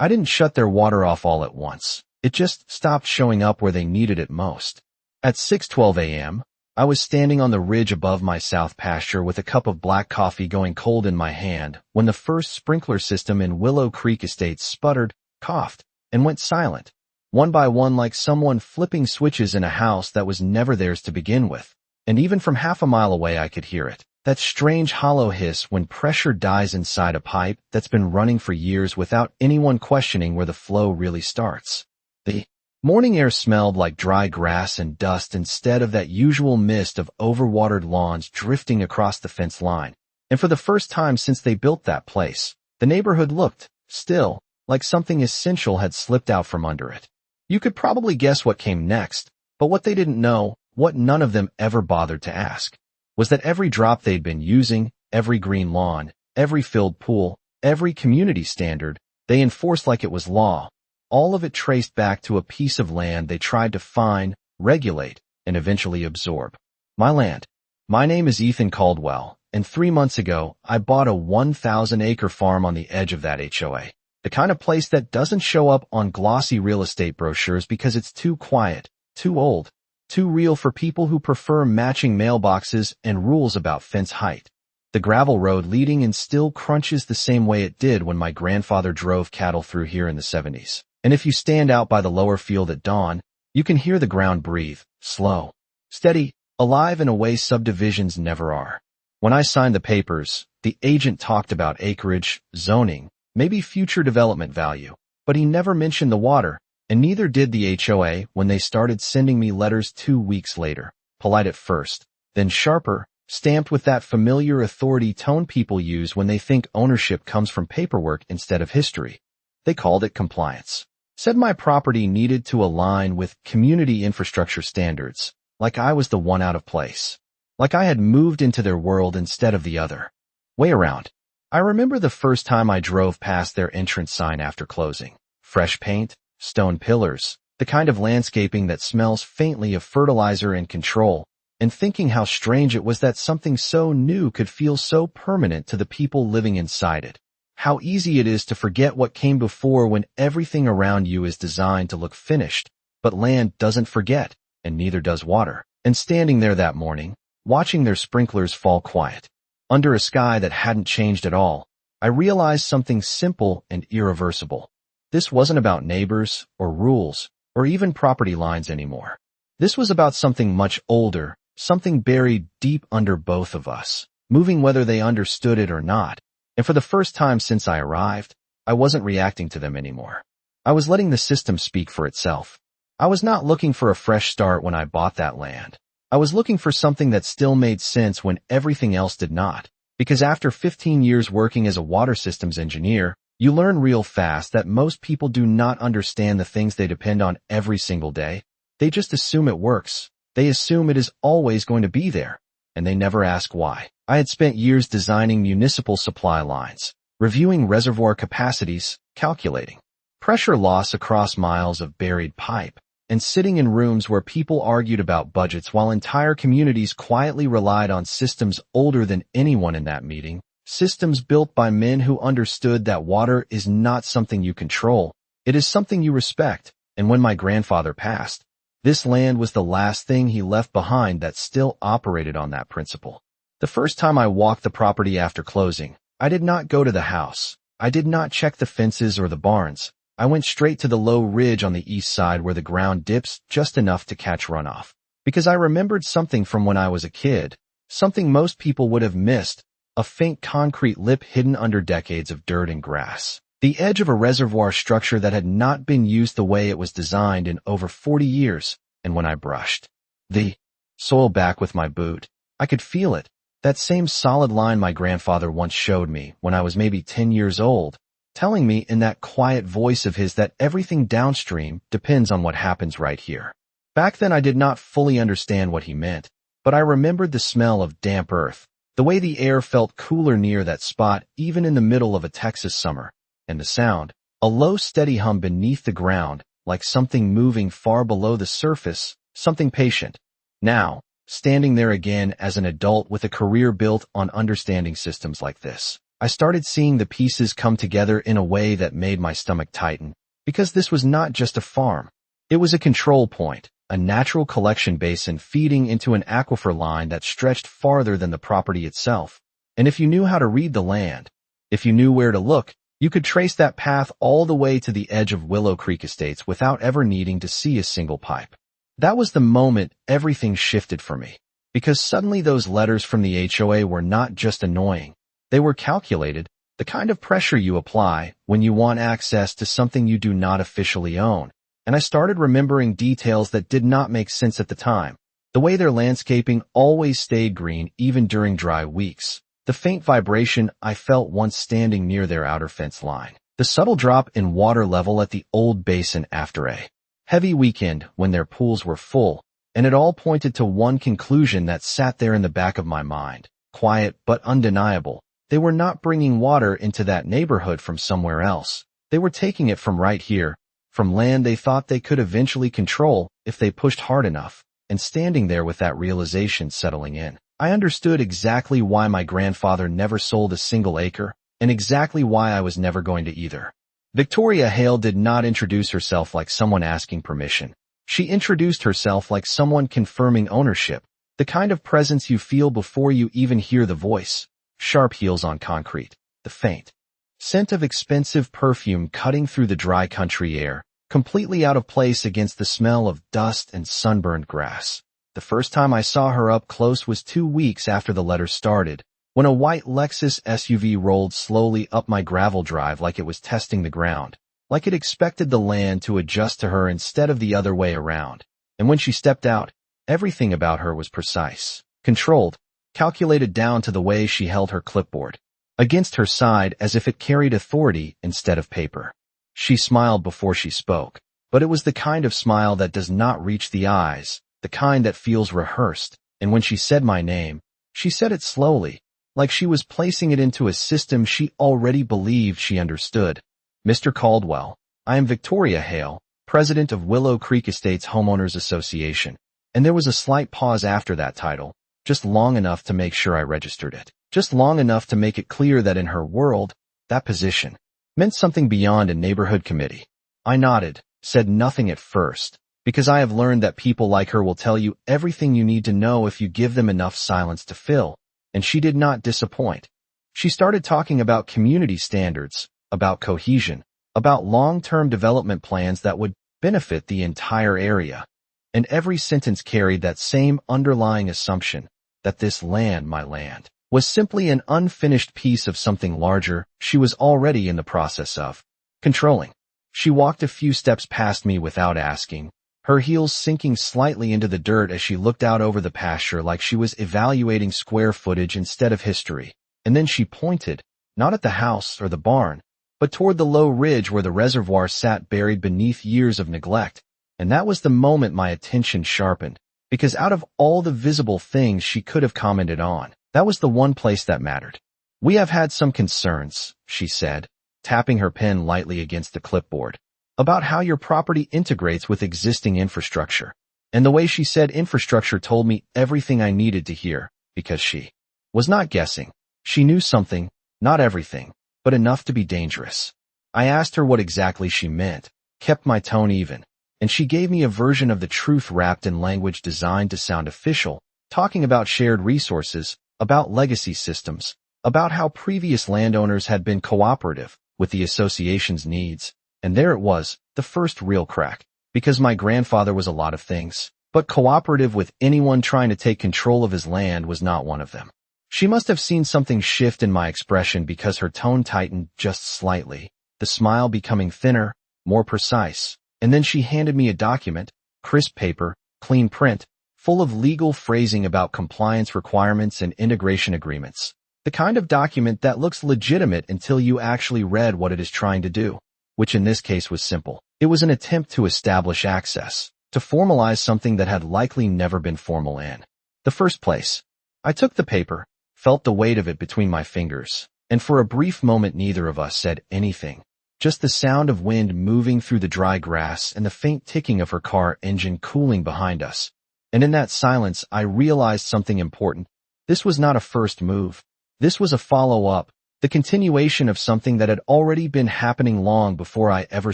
I didn't shut their water off all at once. It just stopped showing up where they needed it most. At 6:12 a.m., I was standing on the ridge above my south pasture with a cup of black coffee going cold in my hand when the first sprinkler system in Willow Creek Estates sputtered, coughed, and went silent, one by one like someone flipping switches in a house that was never theirs to begin with. And even from half a mile away I could hear it. That strange hollow hiss when pressure dies inside a pipe that's been running for years without anyone questioning where the flow really starts. The morning air smelled like dry grass and dust instead of that usual mist of overwatered lawns drifting across the fence line. And for the first time since they built that place, the neighborhood looked, still, like something essential had slipped out from under it. You could probably guess what came next, but what they didn't know, what none of them ever bothered to ask, was that every drop they'd been using, every green lawn, every filled pool, every community standard, they enforced like it was law, all of it traced back to a piece of land they tried to find, regulate, and eventually absorb. My land. My name is Ethan Caldwell, and 3 months ago, I bought a 1,000-acre farm on the edge of that HOA. The kind of place that doesn't show up on glossy real estate brochures because it's too quiet, too old, too real for people who prefer matching mailboxes and rules about fence height. The gravel road leading in still crunches the same way it did when my grandfather drove cattle through here in the 70s. And if you stand out by the lower field at dawn, you can hear the ground breathe, slow, steady, alive in a way subdivisions never are. When I signed the papers, the agent talked about acreage, zoning, maybe future development value, but he never mentioned the water, and neither did the HOA when they started sending me letters 2 weeks later, polite at first, then sharper, stamped with that familiar authority tone people use when they think ownership comes from paperwork instead of history. They called it compliance. Said my property needed to align with community infrastructure standards, like I was the one out of place. Like I had moved into their world instead of the other. Way around. I remember the first time I drove past their entrance sign after closing. Fresh paint, stone pillars, the kind of landscaping that smells faintly of fertilizer and control, and thinking how strange it was that something so new could feel so permanent to the people living inside it. How easy it is to forget what came before when everything around you is designed to look finished, but land doesn't forget, and neither does water. And standing there that morning, watching their sprinklers fall quiet, under a sky that hadn't changed at all, I realized something simple and irreversible. This wasn't about neighbors, or rules, or even property lines anymore. This was about something much older, something buried deep under both of us, moving whether they understood it or not. And for the first time since I arrived, I wasn't reacting to them anymore. I was letting the system speak for itself. I was not looking for a fresh start when I bought that land. I was looking for something that still made sense when everything else did not. Because after 15 years working as a water systems engineer, you learn real fast that most people do not understand the things they depend on every single day. They just assume it works. They assume it is always going to be there, and they never ask why. I had spent years designing municipal supply lines, reviewing reservoir capacities, calculating pressure loss across miles of buried pipe, and sitting in rooms where people argued about budgets while entire communities quietly relied on systems older than anyone in that meeting. Systems built by men who understood that water is not something you control, it is something you respect. And when my grandfather passed, this land was the last thing he left behind that still operated on that principle. The first time I walked the property after closing, I did not go to the house. I did not check the fences or the barns. I went straight to the low ridge on the east side where the ground dips just enough to catch runoff. Because I remembered something from when I was a kid, something most people would have missed. A faint concrete lip hidden under decades of dirt and grass. The edge of a reservoir structure that had not been used the way it was designed in over 40 years, and when I brushed the soil back with my boot, I could feel it, that same solid line my grandfather once showed me when I was maybe 10 years old, telling me in that quiet voice of his that everything downstream depends on what happens right here. Back then I did not fully understand what he meant, but I remembered the smell of damp earth, the way the air felt cooler near that spot even in the middle of a Texas summer, and the sound, a low steady hum beneath the ground, like something moving far below the surface, something patient. Now, standing there again as an adult with a career built on understanding systems like this, I started seeing the pieces come together in a way that made my stomach tighten, because this was not just a farm. It was a control point, a natural collection basin feeding into an aquifer line that stretched farther than the property itself. And if you knew how to read the land, if you knew where to look, you could trace that path all the way to the edge of Willow Creek Estates without ever needing to see a single pipe. That was the moment everything shifted for me, because suddenly those letters from the HOA were not just annoying. They were calculated, the kind of pressure you apply when you want access to something you do not officially own. And I started remembering details that did not make sense at the time. The way their landscaping always stayed green even during dry weeks. The faint vibration I felt once standing near their outer fence line. The subtle drop in water level at the old basin after a heavy weekend when their pools were full, and it all pointed to one conclusion that sat there in the back of my mind. Quiet but undeniable. They were not bringing water into that neighborhood from somewhere else. They were taking it from right here, from land they thought they could eventually control if they pushed hard enough. And standing there with that realization settling in, I understood exactly why my grandfather never sold a single acre, and exactly why I was never going to either. Victoria Hale did not introduce herself like someone asking permission. She introduced herself like someone confirming ownership, the kind of presence you feel before you even hear the voice. Sharp heels on concrete, the faint scent of expensive perfume cutting through the dry country air, completely out of place against the smell of dust and sunburned grass. The first time I saw her up close was 2 weeks after the letter started, when a white Lexus SUV rolled slowly up my gravel drive like it was testing the ground, like it expected the land to adjust to her instead of the other way around. And when she stepped out, everything about her was precise, controlled, calculated down to the way she held her clipboard against her side as if it carried authority instead of paper. She smiled before she spoke, but it was the kind of smile that does not reach the eyes, the kind that feels rehearsed, and when she said my name, she said it slowly, like she was placing it into a system she already believed she understood. Mr. Caldwell, I am Victoria Hale, president of Willow Creek Estates Homeowners Association. And there was a slight pause after that title, just long enough to make sure I registered it, just long enough to make it clear that in her world, that position meant something beyond a neighborhood committee. I nodded, said nothing at first, because I have learned that people like her will tell you everything you need to know if you give them enough silence to fill, and she did not disappoint. She started talking about community standards, about cohesion, about long-term development plans that would benefit the entire area. And every sentence carried that same underlying assumption that this land, my land, was simply an unfinished piece of something larger she was already in the process of controlling. She walked a few steps past me without asking, her heels sinking slightly into the dirt as she looked out over the pasture like she was evaluating square footage instead of history. And then she pointed, not at the house or the barn, but toward the low ridge where the reservoir sat buried beneath years of neglect. And that was the moment my attention sharpened, because out of all the visible things she could have commented on, that was the one place that mattered. We have had some concerns, she said, tapping her pen lightly against the clipboard, about how your property integrates with existing infrastructure. And the way she said infrastructure told me everything I needed to hear, because she was not guessing. She knew something, not everything, but enough to be dangerous. I asked her what exactly she meant, kept my tone even, and she gave me a version of the truth wrapped in language designed to sound official, talking about shared resources, about legacy systems, about how previous landowners had been cooperative with the association's needs. And there it was, the first real crack, because my grandfather was a lot of things, but cooperative with anyone trying to take control of his land was not one of them. She must have seen something shift in my expression because her tone tightened just slightly, the smile becoming thinner, more precise. And then she handed me a document, crisp paper, clean print, full of legal phrasing about compliance requirements and integration agreements. The kind of document that looks legitimate until you actually read what it is trying to do, which in this case was simple. It was an attempt to establish access, to formalize something that had likely never been formal in the first place. I took the paper, felt the weight of it between my fingers, and for a brief moment neither of us said anything. Just the sound of wind moving through the dry grass and the faint ticking of her car engine cooling behind us. And in that silence, I realized something important. This was not a first move. This was a follow-up, the continuation of something that had already been happening long before I ever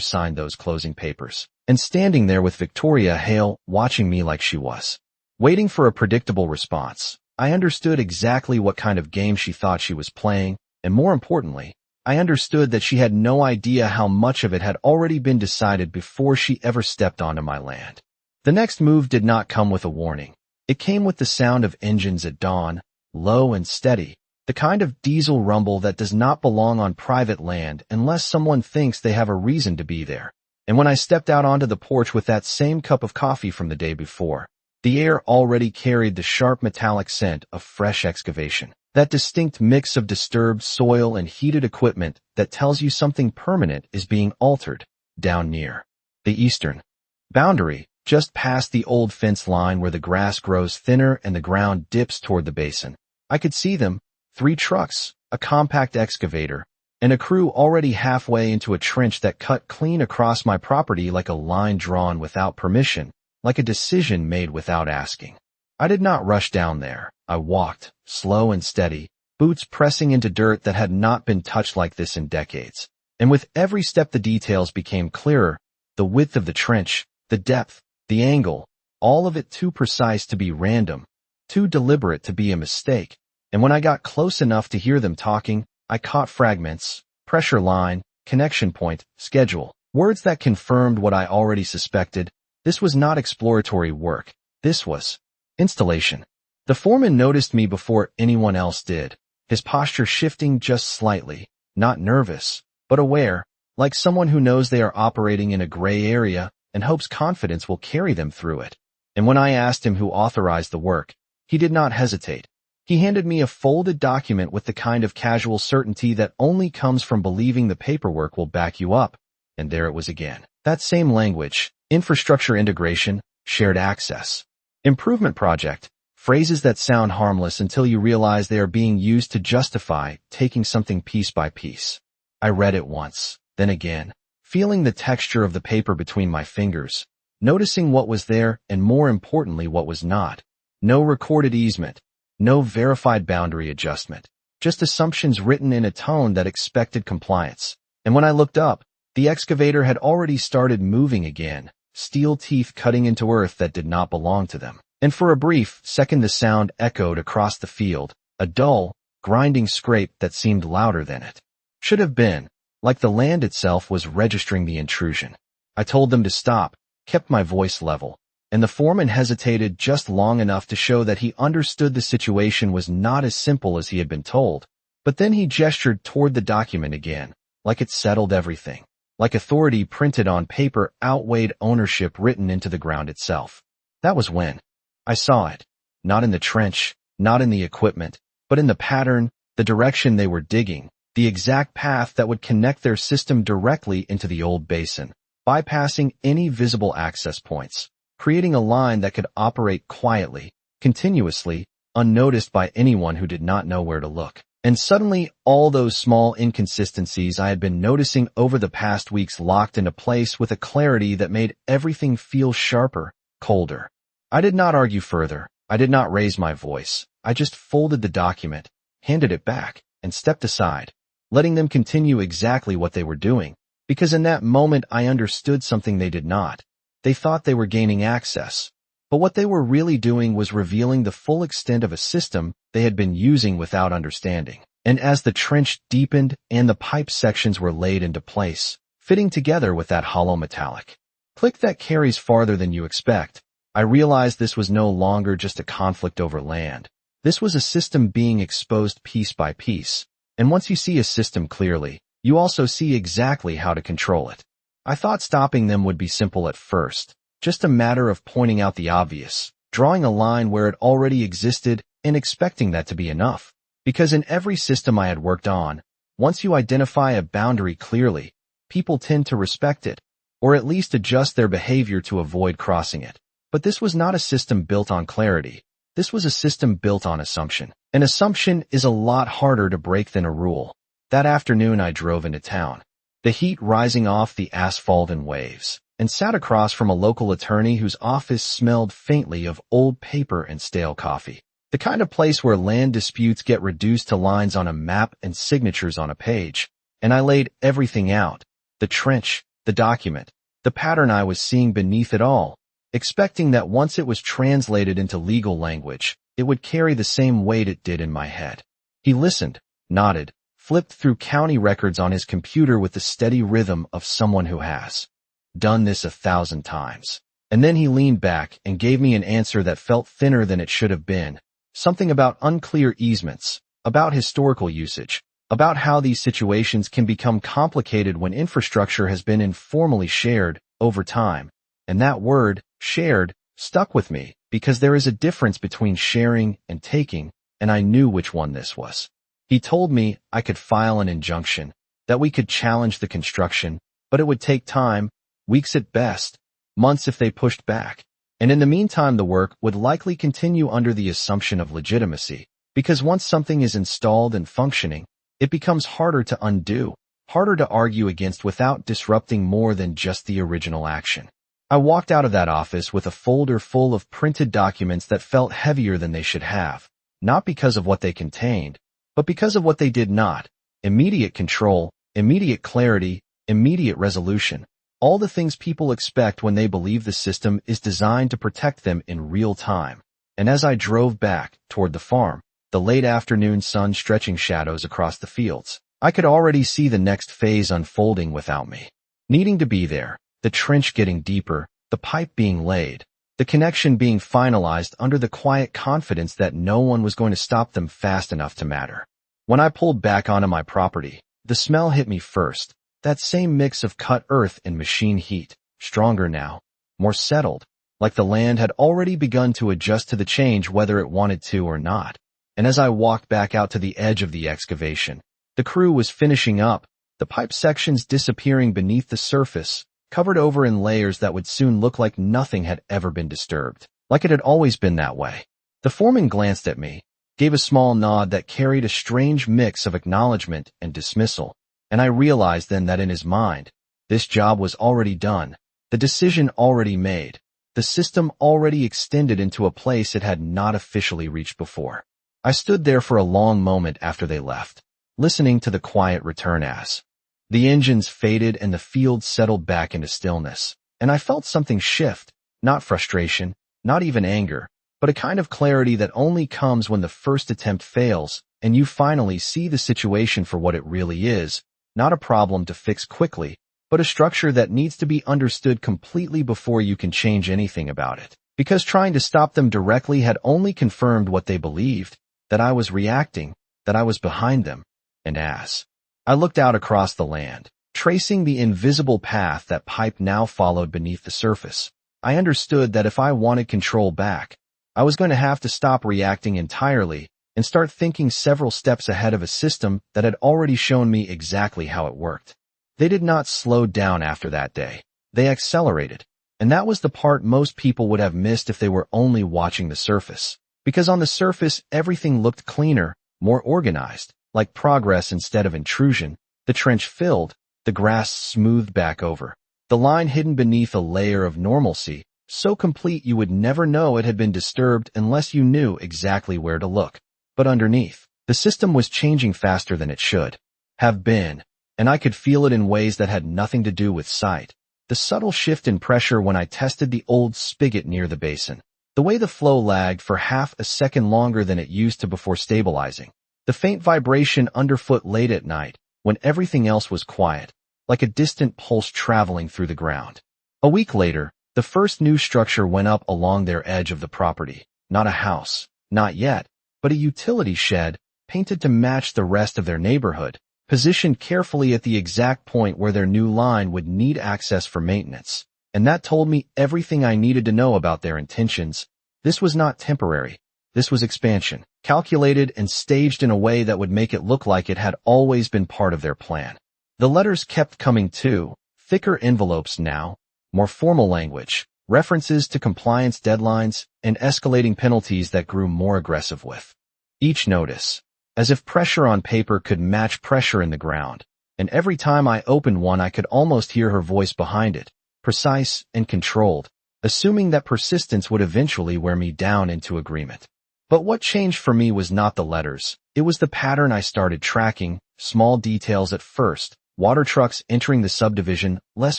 signed those closing papers. And standing there with Victoria Hale watching me like she was, waiting for a predictable response, I understood exactly what kind of game she thought she was playing, and more importantly, I understood that she had no idea how much of it had already been decided before she ever stepped onto my land. The next move did not come with a warning. It came with the sound of engines at dawn, low and steady, the kind of diesel rumble that does not belong on private land unless someone thinks they have a reason to be there. And when I stepped out onto the porch with that same cup of coffee from the day before, the air already carried the sharp metallic scent of fresh excavation, that distinct mix of disturbed soil and heated equipment that tells you something permanent is being altered down near the eastern boundary, just past the old fence line where the grass grows thinner and the ground dips toward the basin. I could see them, 3 trucks, a compact excavator, and a crew already halfway into a trench that cut clean across my property like a line drawn without permission, like a decision made without asking. I did not rush down there. I walked, slow and steady, boots pressing into dirt that had not been touched like this in decades. And with every step the details became clearer, the width of the trench, the depth, the angle, all of it too precise to be random, too deliberate to be a mistake. And when I got close enough to hear them talking, I caught fragments, pressure line, connection point, schedule, words that confirmed what I already suspected. This was not exploratory work. This was installation. The foreman noticed me before anyone else did, his posture shifting just slightly, not nervous, but aware, like someone who knows they are operating in a gray area and hopes confidence will carry them through it. And when I asked him who authorized the work, he did not hesitate. He handed me a folded document with the kind of casual certainty that only comes from believing the paperwork will back you up. And there it was again. That same language, infrastructure integration, shared access, improvement project, phrases that sound harmless until you realize they are being used to justify taking something piece by piece. I read it once, then again, feeling the texture of the paper between my fingers, noticing what was there and more importantly what was not. No recorded easement. No verified boundary adjustment, just assumptions written in a tone that expected compliance. And when I looked up, the excavator had already started moving again, steel teeth cutting into earth that did not belong to them. And for a brief second the sound echoed across the field, a dull, grinding scrape that seemed louder than it should have been, like the land itself was registering the intrusion. I told them to stop, kept my voice level, and the foreman hesitated just long enough to show that he understood the situation was not as simple as he had been told. But then he gestured toward the document again, like it settled everything, like authority printed on paper outweighed ownership written into the ground itself. That was when I saw it, not in the trench, not in the equipment, but in the pattern, the direction they were digging, the exact path that would connect their system directly into the old basin, bypassing any visible access points, creating a line that could operate quietly, continuously, unnoticed by anyone who did not know where to look. And suddenly, all those small inconsistencies I had been noticing over the past weeks locked into place with a clarity that made everything feel sharper, colder. I did not argue further. I did not raise my voice. I just folded the document, handed it back, and stepped aside, letting them continue exactly what they were doing, because in that moment I understood something they did not. They thought they were gaining access, but what they were really doing was revealing the full extent of a system they had been using without understanding. And as the trench deepened and the pipe sections were laid into place, fitting together with that hollow metallic click that carries farther than you expect, I realized this was no longer just a conflict over land. This was a system being exposed piece by piece. And once you see a system clearly, you also see exactly how to control it. I thought stopping them would be simple at first, just a matter of pointing out the obvious, drawing a line where it already existed and expecting that to be enough. Because in every system I had worked on, once you identify a boundary clearly, people tend to respect it, or at least adjust their behavior to avoid crossing it. But this was not a system built on clarity. This was a system built on assumption. An assumption is a lot harder to break than a rule. That afternoon I drove into town, the heat rising off the asphalt in waves, and sat across from a local attorney whose office smelled faintly of old paper and stale coffee. The kind of place where land disputes get reduced to lines on a map and signatures on a page. And I laid everything out. The trench, the document, the pattern I was seeing beneath it all, expecting that once it was translated into legal language, it would carry the same weight it did in my head. He listened, nodded, flipped through county records on his computer with the steady rhythm of someone who has done this 1,000 times. And then he leaned back and gave me an answer that felt thinner than it should have been. Something about unclear easements, about historical usage, about how these situations can become complicated when infrastructure has been informally shared over time. And that word, shared, stuck with me because there is a difference between sharing and taking, and I knew which one this was. He told me I could file an injunction, that we could challenge the construction, but it would take time, weeks at best, months if they pushed back. And in the meantime, the work would likely continue under the assumption of legitimacy, because once something is installed and functioning, it becomes harder to undo, harder to argue against without disrupting more than just the original action. I walked out of that office with a folder full of printed documents that felt heavier than they should have, not because of what they contained, but because of what they did not. Immediate control, immediate clarity, immediate resolution. All the things people expect when they believe the system is designed to protect them in real time. And as I drove back toward the farm, the late afternoon sun stretching shadows across the fields, I could already see the next phase unfolding without me. Needing to be there, the trench getting deeper, the pipe being laid, the connection being finalized under the quiet confidence that no one was going to stop them fast enough to matter. When I pulled back onto my property, the smell hit me first. That same mix of cut earth and machine heat, stronger now, more settled, like the land had already begun to adjust to the change whether it wanted to or not. And as I walked back out to the edge of the excavation, the crew was finishing up, the pipe sections disappearing beneath the surface, covered over in layers that would soon look like nothing had ever been disturbed, like it had always been that way. The foreman glanced at me, gave a small nod that carried a strange mix of acknowledgment and dismissal. And I realized then that in his mind, this job was already done, the decision already made, the system already extended into a place it had not officially reached before. I stood there for a long moment after they left, listening to the quiet return as the engines faded and the field settled back into stillness, and I felt something shift, not frustration, not even anger, but a kind of clarity that only comes when the first attempt fails, and you finally see the situation for what it really is. Not a problem to fix quickly, but a structure that needs to be understood completely before you can change anything about it. Because trying to stop them directly had only confirmed what they believed, that I was reacting, that I was behind them. And as I looked out across the land, tracing the invisible path that pipe now followed beneath the surface, I understood that if I wanted control back, I was going to have to stop reacting entirely and start thinking several steps ahead of a system that had already shown me exactly how it worked. They did not slow down after that day. They accelerated. And that was the part most people would have missed if they were only watching the surface. Because on the surface, everything looked cleaner, more organized, like progress instead of intrusion. The trench filled, the grass smoothed back over, the line hidden beneath a layer of normalcy, so complete you would never know it had been disturbed unless you knew exactly where to look. But underneath, the system was changing faster than it should have been, and I could feel it in ways that had nothing to do with sight. The subtle shift in pressure when I tested the old spigot near the basin, the way the flow lagged for half a second longer than it used to before stabilizing, the faint vibration underfoot late at night when everything else was quiet, like a distant pulse traveling through the ground. A week later, the first new structure went up along their edge of the property, not a house, not yet, but a utility shed, painted to match the rest of their neighborhood, positioned carefully at the exact point where their new line would need access for maintenance. And that told me everything I needed to know about their intentions. This was not temporary. This was expansion, calculated and staged in a way that would make it look like it had always been part of their plan. The letters kept coming too, thicker envelopes now, more formal language, references to compliance deadlines, and escalating penalties that grew more aggressive with each notice, as if pressure on paper could match pressure in the ground, and every time I opened one I could almost hear her voice behind it, precise and controlled, assuming that persistence would eventually wear me down into agreement. But what changed for me was not the letters. It was the pattern I started tracking, small details at first, water trucks entering the subdivision less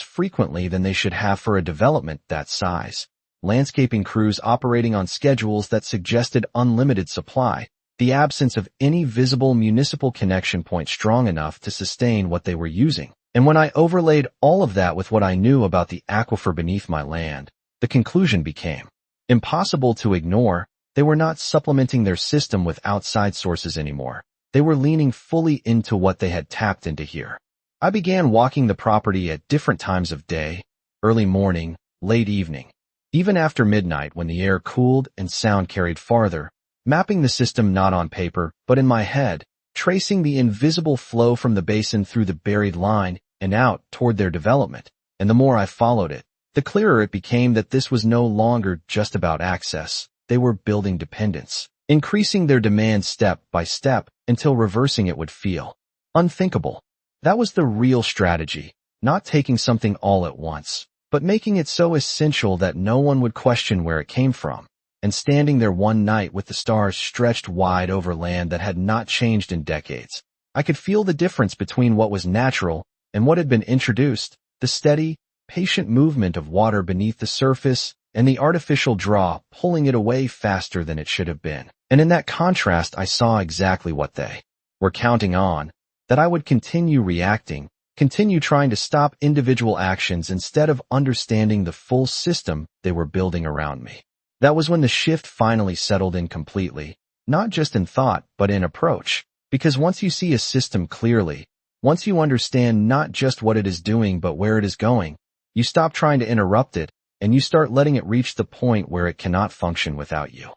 frequently than they should have for a development that size, landscaping crews operating on schedules that suggested unlimited supply, the absence of any visible municipal connection point strong enough to sustain what they were using. And when I overlaid all of that with what I knew about the aquifer beneath my land, the conclusion became impossible to ignore. They were not supplementing their system with outside sources anymore. They were leaning fully into what they had tapped into here. I began walking the property at different times of day, early morning, late evening, even after midnight when the air cooled and sound carried farther, mapping the system not on paper but in my head, tracing the invisible flow from the basin through the buried line and out toward their development. And the more I followed it, the clearer it became that this was no longer just about access. They were building dependence, increasing their demand step by step until reversing it would feel unthinkable. That was the real strategy, not taking something all at once, but making it so essential that no one would question where it came from. And standing there one night with the stars stretched wide over land that had not changed in decades, I could feel the difference between what was natural and what had been introduced, the steady, patient movement of water beneath the surface and the artificial draw pulling it away faster than it should have been. And in that contrast, I saw exactly what they were counting on, that I would continue reacting, continue trying to stop individual actions instead of understanding the full system they were building around me. That was when the shift finally settled in completely, not just in thought, but in approach. Because once you see a system clearly, once you understand not just what it is doing but where it is going, you stop trying to interrupt it, and you start letting it reach the point where it cannot function without you.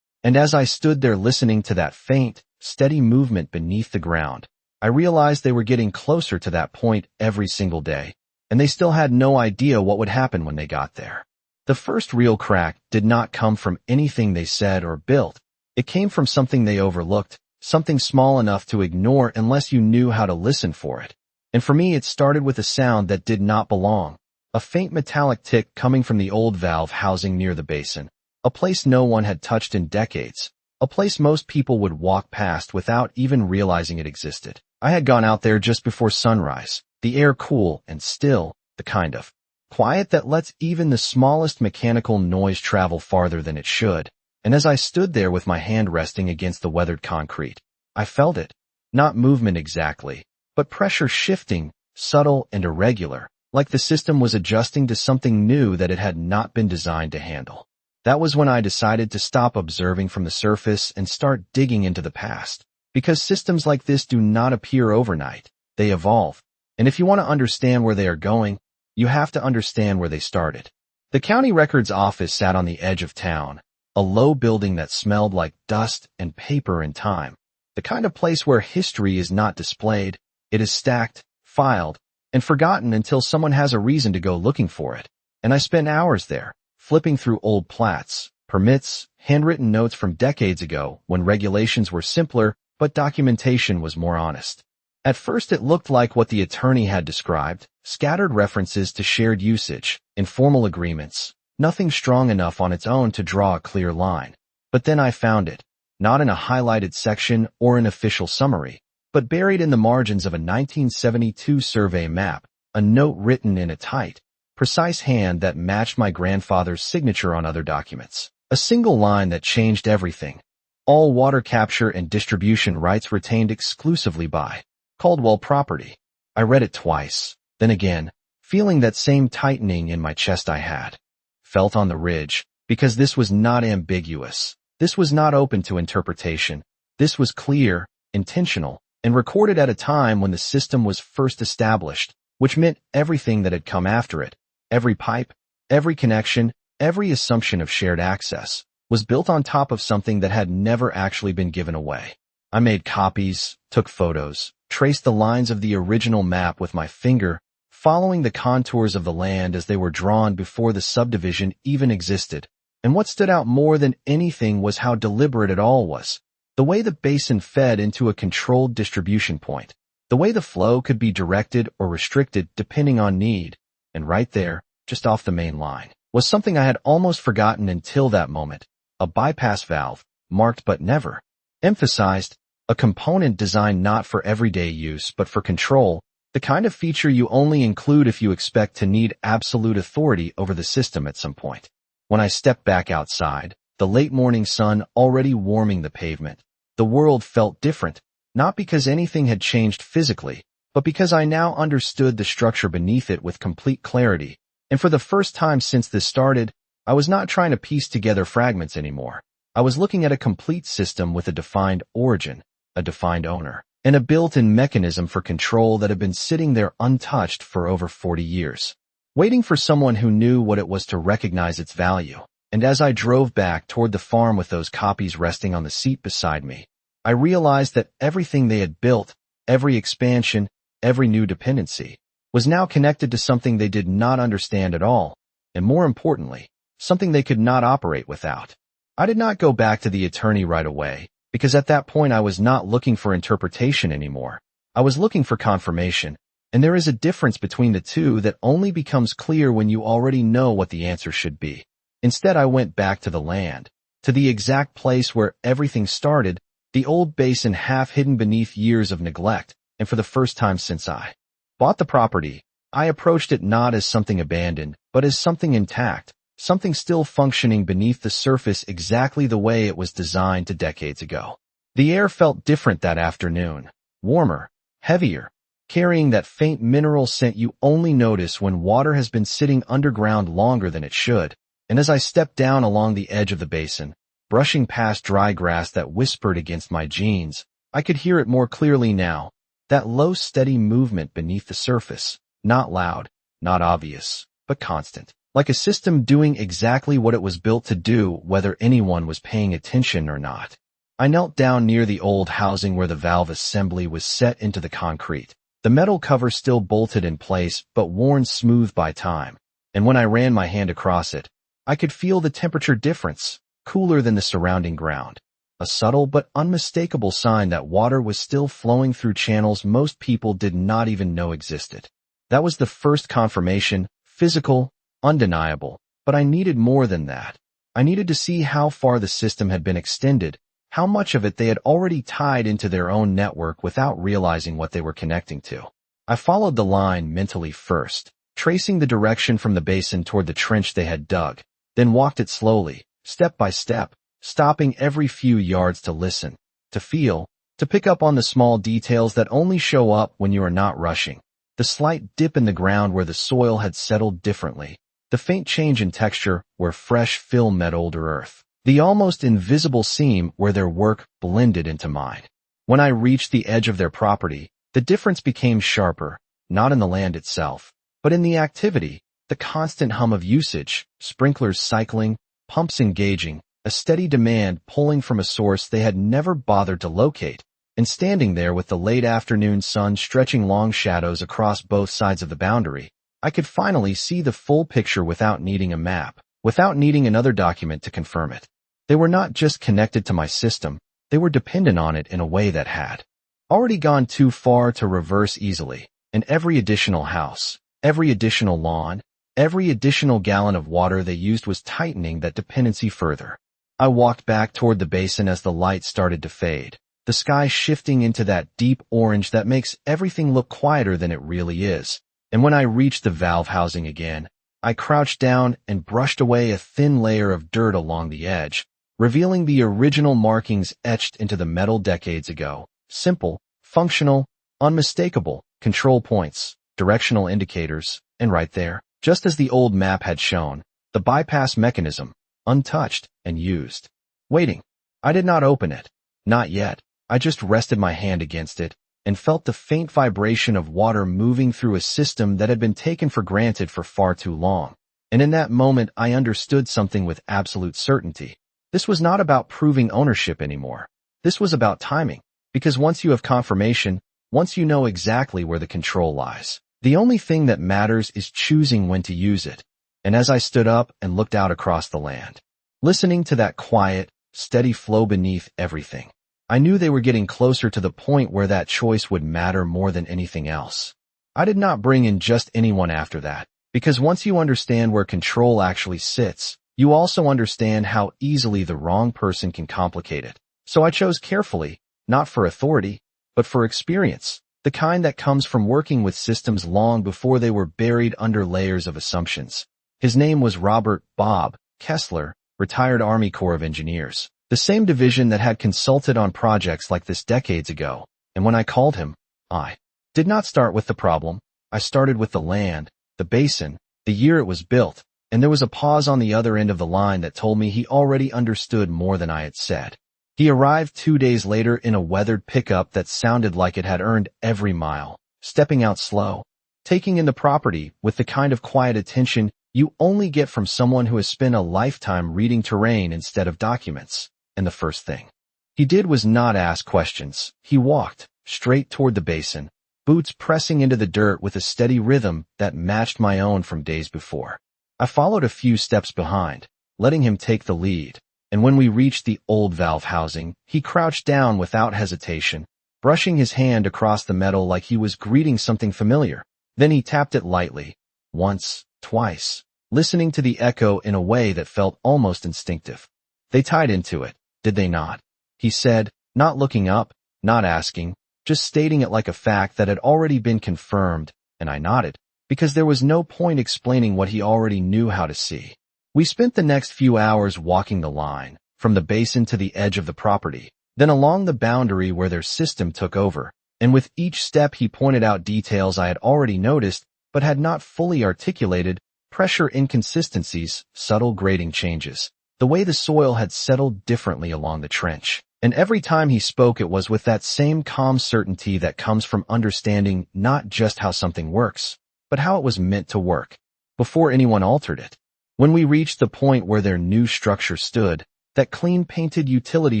And as I stood there listening to that faint, steady movement beneath the ground, I realized they were getting closer to that point every single day, and they still had no idea what would happen when they got there. The first real crack did not come from anything they said or built. It came from something they overlooked, something small enough to ignore unless you knew how to listen for it. And for me, it started with a sound that did not belong. A faint metallic tick coming from the old valve housing near the basin, a place no one had touched in decades, a place most people would walk past without even realizing it existed. I had gone out there just before sunrise, the air cool and still, the kind of quiet that lets even the smallest mechanical noise travel farther than it should. And as I stood there with my hand resting against the weathered concrete, I felt it. Not movement exactly, but pressure shifting, subtle and irregular, like the system was adjusting to something new that it had not been designed to handle. That was when I decided to stop observing from the surface and start digging into the past. Because systems like this do not appear overnight. They evolve. And if you want to understand where they are going, you have to understand where they started. The county records office sat on the edge of town, a low building that smelled like dust and paper and time. The kind of place where history is not displayed, it is stacked, filed, and forgotten until someone has a reason to go looking for it. And I spent hours there, flipping through old plats, permits, handwritten notes from decades ago when regulations were simpler, but documentation was more honest. At first it looked like what the attorney had described, scattered references to shared usage, informal agreements, nothing strong enough on its own to draw a clear line. But then I found it, not in a highlighted section or an official summary, but buried in the margins of a 1972 survey map, a note written in a tight, precise hand that matched my grandfather's signature on other documents. A single line that changed everything. All water capture and distribution rights retained exclusively by Caldwell property. I read it twice, then again, feeling that same tightening in my chest I had felt on the ridge, because this was not ambiguous. This was not open to interpretation. This was clear, intentional, and recorded at a time when the system was first established, which meant everything that had come after it, every pipe, every connection, every assumption of shared access, was built on top of something that had never actually been given away. I made copies, took photos, traced the lines of the original map with my finger, following the contours of the land as they were drawn before the subdivision even existed. And what stood out more than anything was how deliberate it all was. The way the basin fed into a controlled distribution point. The way the flow could be directed or restricted depending on need. And right there, just off the main line, was something I had almost forgotten until that moment. A bypass valve, marked but never emphasized, a component designed not for everyday use but for control, the kind of feature you only include if you expect to need absolute authority over the system at some point. When I stepped back outside, the late morning sun already warming the pavement, the world felt different, not because anything had changed physically, but because I now understood the structure beneath it with complete clarity, and for the first time since this started, I was not trying to piece together fragments anymore. I was looking at a complete system with a defined origin, a defined owner, and a built-in mechanism for control that had been sitting there untouched for over 40 years, waiting for someone who knew what it was to recognize its value. And as I drove back toward the farm with those copies resting on the seat beside me, I realized that everything they had built, every expansion, every new dependency, was now connected to something they did not understand at all, and more importantly, something they could not operate without. I did not go back to the attorney right away, because at that point I was not looking for interpretation anymore. I was looking for confirmation, and there is a difference between the two that only becomes clear when you already know what the answer should be. Instead, I went back to the land, to the exact place where everything started, the old basin half hidden beneath years of neglect, and for the first time since I bought the property, I approached it not as something abandoned, but as something intact, something still functioning beneath the surface exactly the way it was designed decades ago. The air felt different that afternoon, warmer, heavier, carrying that faint mineral scent you only notice when water has been sitting underground longer than it should. And as I stepped down along the edge of the basin, brushing past dry grass that whispered against my jeans, I could hear it more clearly now, that low, steady movement beneath the surface, not loud, not obvious, but constant, like a system doing exactly what it was built to do whether anyone was paying attention or not. I knelt down near the old housing where the valve assembly was set into the concrete, the metal cover still bolted in place but worn smooth by time, and when I ran my hand across it, I could feel the temperature difference, cooler than the surrounding ground, a subtle but unmistakable sign that water was still flowing through channels most people did not even know existed. That was the first confirmation, physical, undeniable, but I needed more than that. I needed to see how far the system had been extended, how much of it they had already tied into their own network without realizing what they were connecting to. I followed the line mentally first, tracing the direction from the basin toward the trench they had dug, then walked it slowly, step by step, stopping every few yards to listen, to feel, to pick up on the small details that only show up when you are not rushing. The slight dip in the ground where the soil had settled differently, the faint change in texture where fresh fill met older earth, the almost invisible seam where their work blended into mine. When I reached the edge of their property, the difference became sharper, not in the land itself, but in the activity, the constant hum of usage, sprinklers cycling, pumps engaging, a steady demand pulling from a source they had never bothered to locate, and standing there with the late afternoon sun stretching long shadows across both sides of the boundary, I could finally see the full picture without needing a map, without needing another document to confirm it. They were not just connected to my system, they were dependent on it in a way that had already gone too far to reverse easily, and every additional house, every additional lawn, every additional gallon of water they used was tightening that dependency further. I walked back toward the basin as the light started to fade, the sky shifting into that deep orange that makes everything look quieter than it really is. And when I reached the valve housing again, I crouched down and brushed away a thin layer of dirt along the edge, revealing the original markings etched into the metal decades ago. Simple, functional, unmistakable, control points, directional indicators, and right there, just as the old map had shown, the bypass mechanism, untouched and used. Waiting. I did not open it. Not yet. I just rested my hand against it and felt the faint vibration of water moving through a system that had been taken for granted for far too long. And in that moment, I understood something with absolute certainty. This was not about proving ownership anymore. This was about timing, because once you have confirmation, once you know exactly where the control lies, the only thing that matters is choosing when to use it. And as I stood up and looked out across the land, listening to that quiet, steady flow beneath everything, I knew they were getting closer to the point where that choice would matter more than anything else. I did not bring in just anyone after that, because once you understand where control actually sits, You also understand how easily the wrong person can complicate it. So I chose carefully, not for authority, but for experience, the kind that comes from working with systems long before they were buried under layers of assumptions. His name was Robert Bob Kessler, retired Army Corps of Engineers, the same division that had consulted on projects like this decades ago. And when I called him, I did not start with the problem. I started with the land, the basin, the year it was built, and there was a pause on the other end of the line that told me he already understood more than I had said. He arrived 2 days later in a weathered pickup that sounded like it had earned every mile, stepping out slow, taking in the property with the kind of quiet attention you only get from someone who has spent a lifetime reading terrain instead of documents. And the first thing he did was not ask questions. He walked straight toward the basin, boots pressing into the dirt with a steady rhythm that matched my own from days before. I followed a few steps behind, letting him take the lead, and when we reached the old valve housing, he crouched down without hesitation, brushing his hand across the metal like he was greeting something familiar. Then he tapped it lightly, once, twice, listening to the echo in a way that felt almost instinctive. They tied into it, did they not? He said, not looking up, not asking, just stating it like a fact that had already been confirmed, and I nodded, because there was no point explaining what he already knew how to see. We spent the next few hours walking the line, from the basin to the edge of the property, then along the boundary where their system took over, and with each step he pointed out details I had already noticed but had not fully articulated: pressure inconsistencies, subtle grading changes, the way the soil had settled differently along the trench. And every time he spoke it was with that same calm certainty that comes from understanding not just how something works, but how it was meant to work, before anyone altered it. When we reached the point where their new structure stood, that clean-painted utility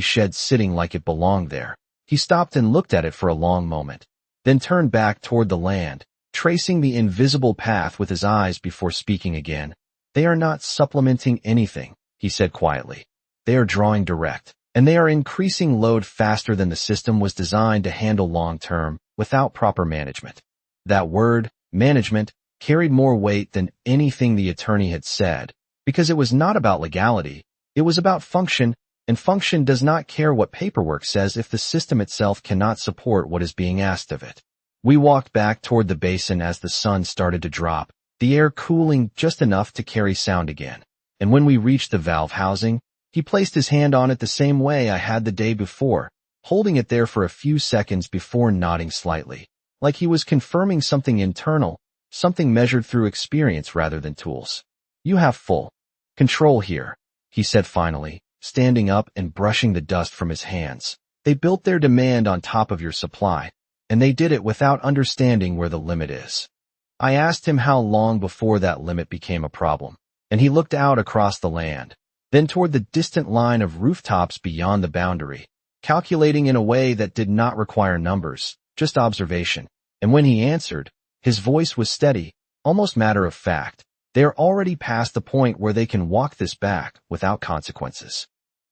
shed sitting like it belonged there, he stopped and looked at it for a long moment, then turned back toward the land, tracing the invisible path with his eyes before speaking again. They are not supplementing anything, he said quietly. They are drawing direct, and they are increasing load faster than the system was designed to handle long-term, without proper management. That word, management, carried more weight than anything the attorney had said, because it was not about legality, it was about function, and function does not care what paperwork says if the system itself cannot support what is being asked of it. We walked back toward the basin as the sun started to drop, the air cooling just enough to carry sound again. And when we reached the valve housing, he placed his hand on it the same way I had the day before, holding it there for a few seconds before nodding slightly, like he was confirming something internal, something measured through experience rather than tools. You have full control here, he said finally, standing up and brushing the dust from his hands. They built their demand on top of your supply, and they did it without understanding where the limit is. I asked him how long before that limit became a problem, and he looked out across the land, then toward the distant line of rooftops beyond the boundary, calculating in a way that did not require numbers, just observation. And when he answered, his voice was steady, almost matter of fact. They are already past the point where they can walk this back without consequences.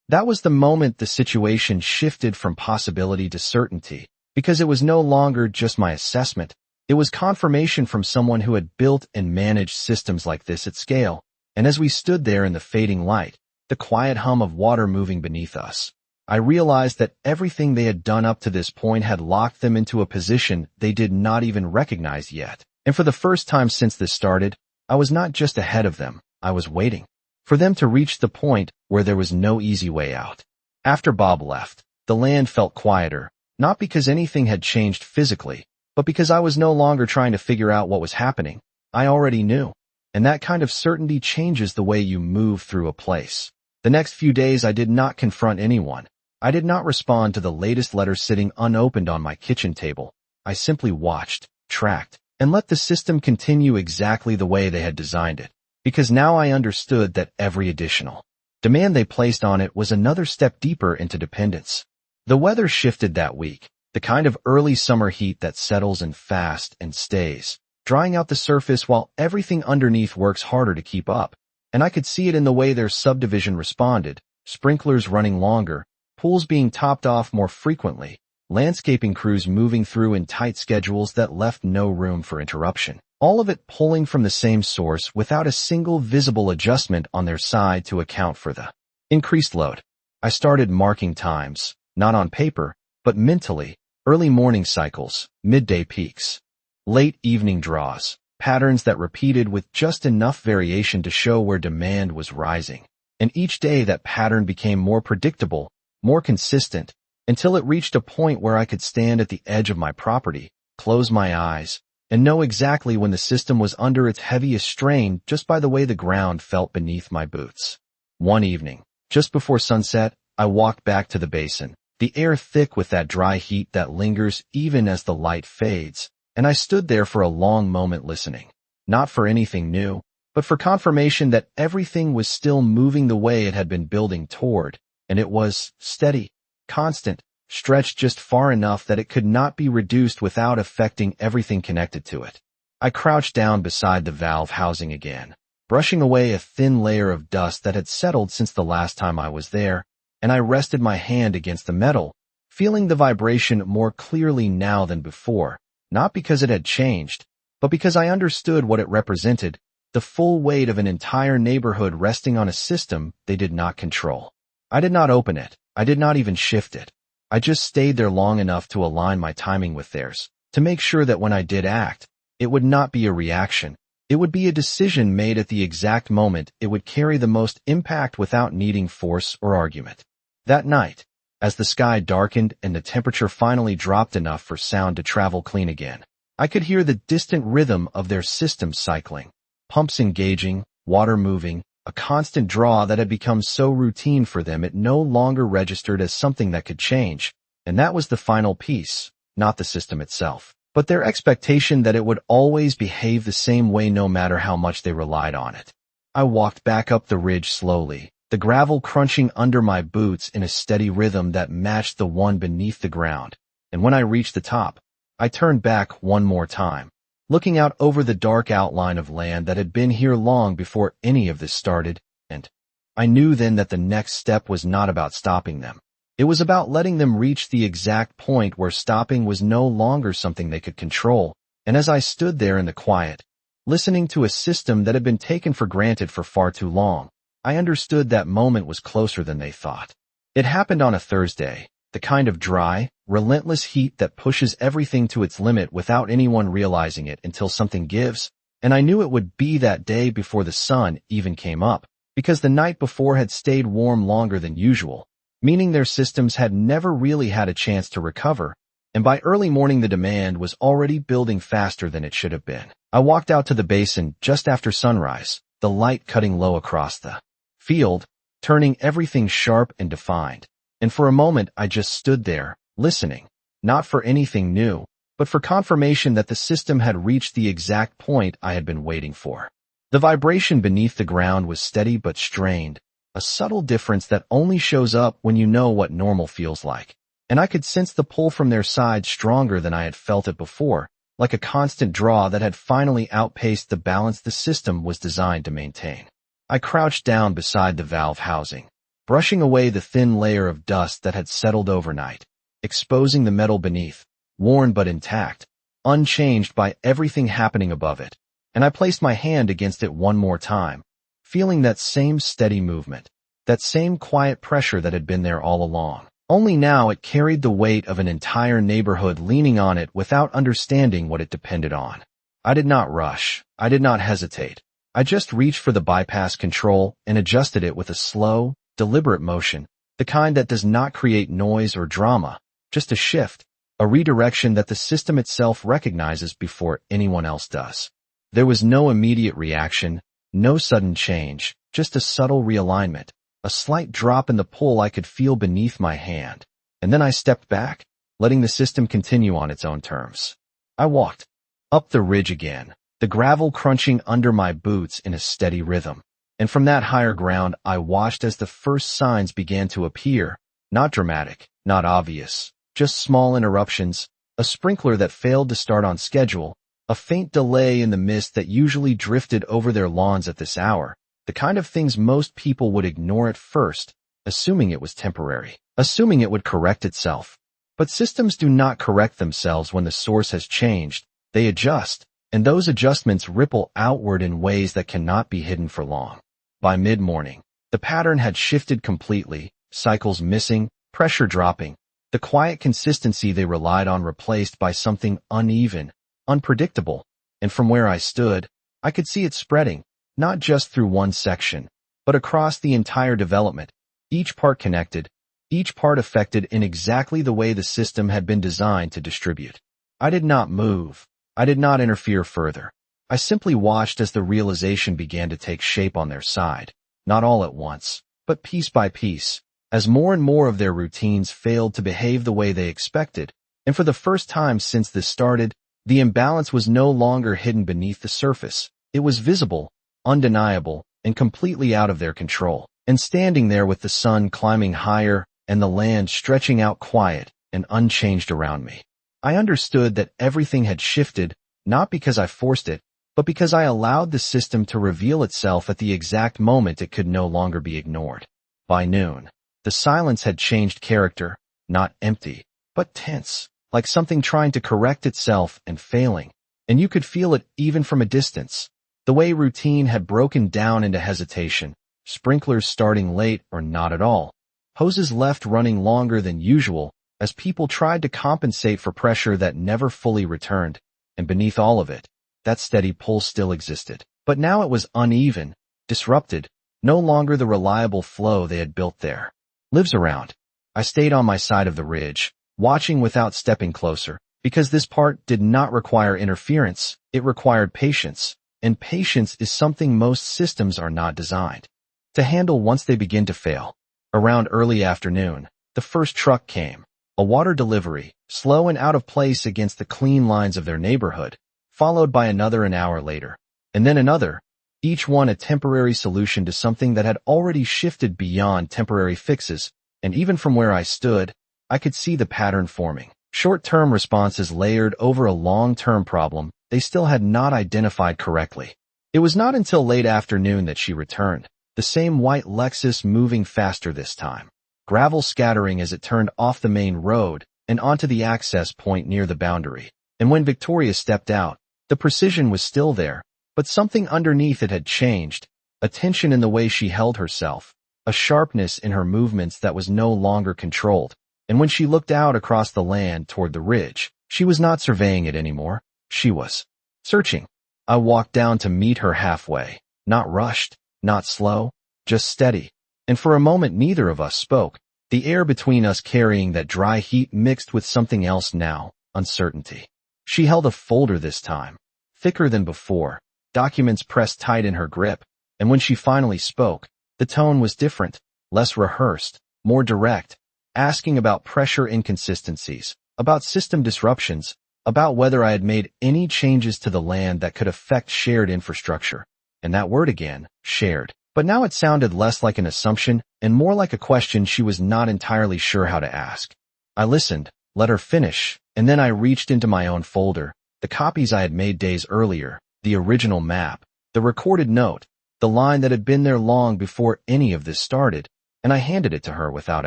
That was the moment the situation shifted from possibility to certainty, because it was no longer just my assessment. It was confirmation from someone who had built and managed systems like this at scale. And as we stood there in the fading light, the quiet hum of water moving beneath us, I realized that everything they had done up to this point had locked them into a position they did not even recognize yet. And for the first time since this started, I was not just ahead of them, I was waiting for them to reach the point where there was no easy way out. After Bob left, the land felt quieter, not because anything had changed physically, but because I was no longer trying to figure out what was happening. I already knew. And that kind of certainty changes the way you move through a place. The next few days I did not confront anyone. I did not respond to the latest letter sitting unopened on my kitchen table. I simply watched, tracked, and let the system continue exactly the way they had designed it. Because now I understood that every additional demand they placed on it was another step deeper into dependence. The weather shifted that week, the kind of early summer heat that settles in fast and stays, drying out the surface while everything underneath works harder to keep up. And I could see it in the way their subdivision responded, sprinklers running longer, pools being topped off more frequently, landscaping crews moving through in tight schedules that left no room for interruption. all of it pulling from the same source without a single visible adjustment on their side to account for the increased load. I started marking times, not on paper, but mentally, early morning cycles, midday peaks, late evening draws, patterns that repeated with just enough variation to show where demand was rising. And each day that pattern became more predictable, more consistent, until it reached a point where I could stand at the edge of my property, close my eyes, and know exactly when the system was under its heaviest strain just by the way the ground felt beneath my boots. One evening, just before sunset, I walked back to the basin, the air thick with that dry heat that lingers even as the light fades, and I stood there for a long moment listening, not for anything new, but for confirmation that everything was still moving the way it had been building toward, and it was steady, constant, stretched just far enough that it could not be reduced without affecting everything connected to it. I crouched down beside the valve housing again, brushing away a thin layer of dust that had settled since the last time I was there, and I rested my hand against the metal, feeling the vibration more clearly now than before, not because it had changed, but because I understood what it represented, the full weight of an entire neighborhood resting on a system they did not control. I did not open it. I did not even shift it. I just stayed there long enough to align my timing with theirs, to make sure that when I did act, it would not be a reaction. It would be a decision made at the exact moment it would carry the most impact without needing force or argument. That night, as the sky darkened and the temperature finally dropped enough for sound to travel clean again, I could hear the distant rhythm of their system cycling, pumps engaging, water moving, a constant draw that had become so routine for them it no longer registered as something that could change, and that was the final piece, not the system itself, but their expectation that it would always behave the same way no matter how much they relied on it. I walked back up the ridge slowly, the gravel crunching under my boots in a steady rhythm that matched the one beneath the ground, and when I reached the top, I turned back one more time, looking out over the dark outline of land that had been here long before any of this started, and I knew then that the next step was not about stopping them. It was about letting them reach the exact point where stopping was no longer something they could control, and as I stood there in the quiet, listening to a system that had been taken for granted for far too long, I understood that moment was closer than they thought. It happened on a Thursday, the kind of dry, relentless heat that pushes everything to its limit without anyone realizing it until something gives, and I knew it would be that day before the sun even came up, because the night before had stayed warm longer than usual, meaning their systems had never really had a chance to recover, and by early morning the demand was already building faster than it should have been. I walked out to the basin just after sunrise, the light cutting low across the field, turning everything sharp and defined, and for a moment I just stood there, listening, not for anything new, but for confirmation that the system had reached the exact point I had been waiting for. The vibration beneath the ground was steady but strained, a subtle difference that only shows up when you know what normal feels like, and I could sense the pull from their side stronger than I had felt it before, like a constant draw that had finally outpaced the balance the system was designed to maintain. I crouched down beside the valve housing, brushing away the thin layer of dust that had settled overnight, exposing the metal beneath, worn but intact, unchanged by everything happening above it, and I placed my hand against it one more time, feeling that same steady movement, that same quiet pressure that had been there all along. Only now it carried the weight of an entire neighborhood leaning on it without understanding what it depended on. I did not rush. I did not hesitate. I just reached for the bypass control and adjusted it with a slow, deliberate motion, the kind that does not create noise or drama, just a shift, a redirection that the system itself recognizes before anyone else does. There was no immediate reaction, no sudden change, just a subtle realignment, a slight drop in the pull I could feel beneath my hand, and then I stepped back, letting the system continue on its own terms. I walked up the ridge again, the gravel crunching under my boots in a steady rhythm, and from that higher ground I watched as the first signs began to appear, not dramatic, not obvious, just small interruptions, a sprinkler that failed to start on schedule, a faint delay in the mist that usually drifted over their lawns at this hour, the kind of things most people would ignore at first, assuming it was temporary, assuming it would correct itself. But systems do not correct themselves when the source has changed, they adjust, and those adjustments ripple outward in ways that cannot be hidden for long. By mid-morning, the pattern had shifted completely, cycles missing, pressure dropping, the quiet consistency they relied on replaced by something uneven, unpredictable, and from where I stood, I could see it spreading, not just through one section, but across the entire development, each part connected, each part affected in exactly the way the system had been designed to distribute. I did not move. I did not interfere further. I simply watched as the realization began to take shape on their side, not all at once, but piece by piece, as more and more of their routines failed to behave the way they expected, and for the first time since this started, the imbalance was no longer hidden beneath the surface. It was visible, undeniable, and completely out of their control. And standing there with the sun climbing higher and the land stretching out quiet and unchanged around me, I understood that everything had shifted, not because I forced it, but because I allowed the system to reveal itself at the exact moment it could no longer be ignored. By noon, the silence had changed character, not empty, but tense, like something trying to correct itself and failing, and you could feel it even from a distance. The way routine had broken down into hesitation, sprinklers starting late or not at all, hoses left running longer than usual as people tried to compensate for pressure that never fully returned, and beneath all of it, that steady pull still existed. But now it was uneven, disrupted, no longer the reliable flow they had built there. Lives around. I stayed on my side of the ridge, watching without stepping closer, because this part did not require interference, it required patience, and patience is something most systems are not designed to handle once they begin to fail. Around early afternoon, the first truck came, a water delivery, slow and out of place against the clean lines of their neighborhood, followed by another an hour later, and then another, each one a temporary solution to something that had already shifted beyond temporary fixes, and even from where I stood, I could see the pattern forming. Short-term responses layered over a long-term problem they still had not identified correctly. It was not until late afternoon that she returned, the same white Lexus moving faster this time, gravel scattering as it turned off the main road and onto the access point near the boundary. And when Victoria stepped out, the precision was still there, but something underneath it had changed, a tension in the way she held herself, a sharpness in her movements that was no longer controlled. And when she looked out across the land toward the ridge, she was not surveying it anymore. She was searching. I walked down to meet her halfway, not rushed, not slow, just steady. And for a moment neither of us spoke, the air between us carrying that dry heat mixed with something else now, uncertainty. She held a folder this time, thicker than before, documents pressed tight in her grip, and when she finally spoke, the tone was different, less rehearsed, more direct, asking about pressure inconsistencies, about system disruptions, about whether I had made any changes to the land that could affect shared infrastructure. And that word again, shared. But now it sounded less like an assumption and more like a question she was not entirely sure how to ask. I listened, let her finish, and then I reached into my own folder, the copies I had made days earlier, the original map, the recorded note, the line that had been there long before any of this started, and I handed it to her without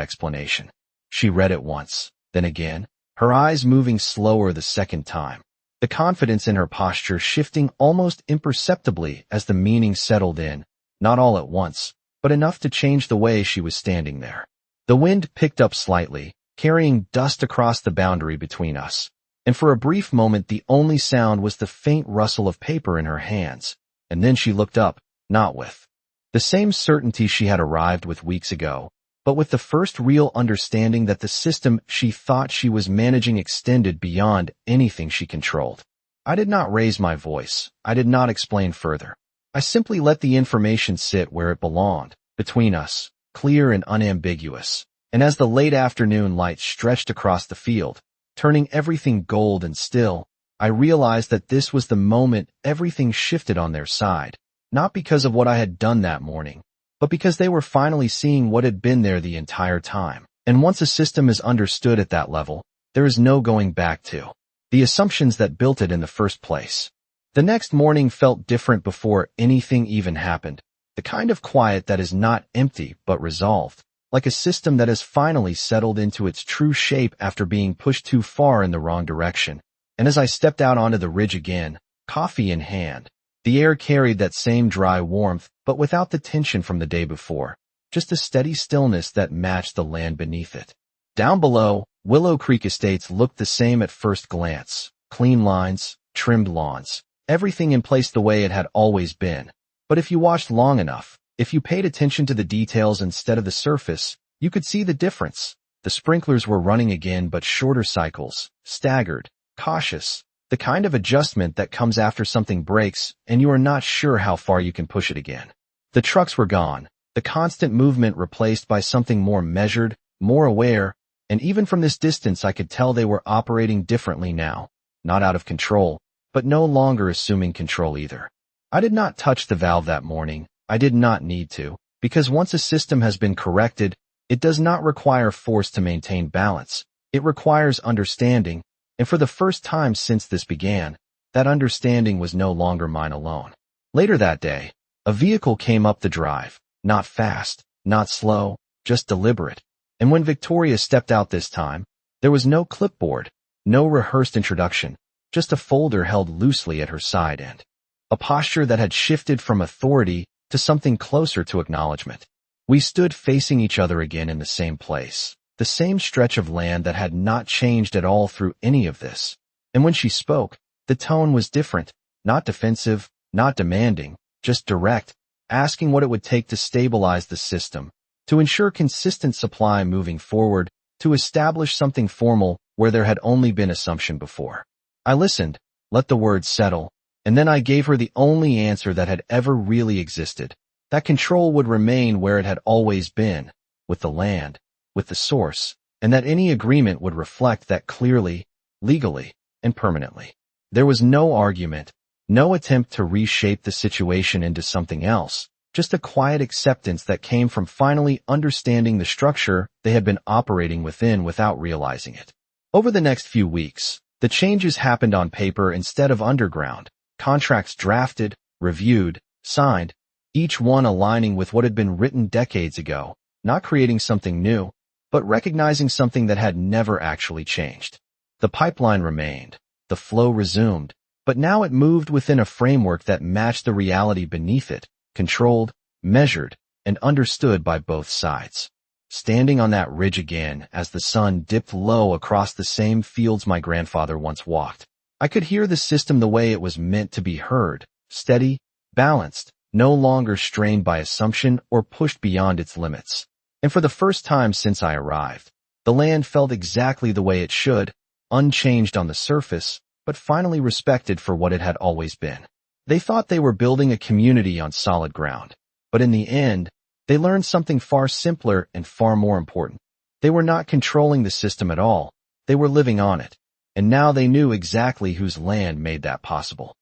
explanation. She read it once, then again, her eyes moving slower the second time, the confidence in her posture shifting almost imperceptibly as the meaning settled in, not all at once, but enough to change the way she was standing there. The wind picked up slightly, carrying dust across the boundary between us, and for a brief moment the only sound was the faint rustle of paper in her hands, and then she looked up, not with the same certainty she had arrived with weeks ago, but with the first real understanding that the system she thought she was managing extended beyond anything she controlled. I did not raise my voice. I did not explain further. I simply let the information sit where it belonged, between us, clear and unambiguous. And as the late afternoon light stretched across the field, turning everything gold and still, I realized that this was the moment everything shifted on their side, not because of what I had done that morning, but because they were finally seeing what had been there the entire time. And once a system is understood at that level, there is no going back to the assumptions that built it in the first place. The next morning felt different before anything even happened, the kind of quiet that is not empty but resolved, like a system that has finally settled into its true shape after being pushed too far in the wrong direction. And as I stepped out onto the ridge again, coffee in hand. The air carried that same dry warmth, but without the tension from the day before, just a steady stillness that matched the land beneath it. Down below, Willow Creek Estates looked the same at first glance. Clean lines, trimmed lawns, everything in place the way it had always been. But if you watched long enough, if you paid attention to the details instead of the surface, you could see the difference. The sprinklers were running again, but shorter cycles, staggered, cautious, the kind of adjustment that comes after something breaks and you are not sure how far you can push it again. The trucks were gone, the constant movement replaced by something more measured, more aware, and even from this distance I could tell they were operating differently now, not out of control, but no longer assuming control either. I did not touch the valve that morning. I did not need to, because once a system has been corrected, it does not require force to maintain balance. It requires understanding, and for the first time since this began, that understanding was no longer mine alone. Later that day, a vehicle came up the drive, not fast, not slow, just deliberate. And when Victoria stepped out this time, there was no clipboard, no rehearsed introduction, just a folder held loosely at her side end. A posture that had shifted from authority to something closer to acknowledgment. We stood facing each other again in the same place, the same stretch of land that had not changed at all through any of this. And when she spoke, the tone was different, not defensive, not demanding, just direct, asking what it would take to stabilize the system, to ensure consistent supply moving forward, to establish something formal where there had only been assumption before. I listened, let the words settle, and then I gave her the only answer that had ever really existed. That control would remain where it had always been, with the land, with the source, and that any agreement would reflect that clearly, legally, and permanently. There was no argument, no attempt to reshape the situation into something else, just a quiet acceptance that came from finally understanding the structure they had been operating within without realizing it. Over the next few weeks, the changes happened on paper instead of underground. Contracts drafted, reviewed, signed, each one aligning with what had been written decades ago, not creating something new, but recognizing something that had never actually changed. The pipeline remained, the flow resumed, but now it moved within a framework that matched the reality beneath it, controlled, measured, and understood by both sides. Standing on that ridge again as the sun dipped low across the same fields my grandfather once walked, I could hear the system the way it was meant to be heard, steady, balanced, no longer strained by assumption or pushed beyond its limits. And for the first time since I arrived, the land felt exactly the way it should, unchanged on the surface, but finally respected for what it had always been. They thought they were building a community on solid ground, but in the end, they learned something far simpler and far more important. They were not controlling the system at all, they were living on it. And now they knew exactly whose land made that possible.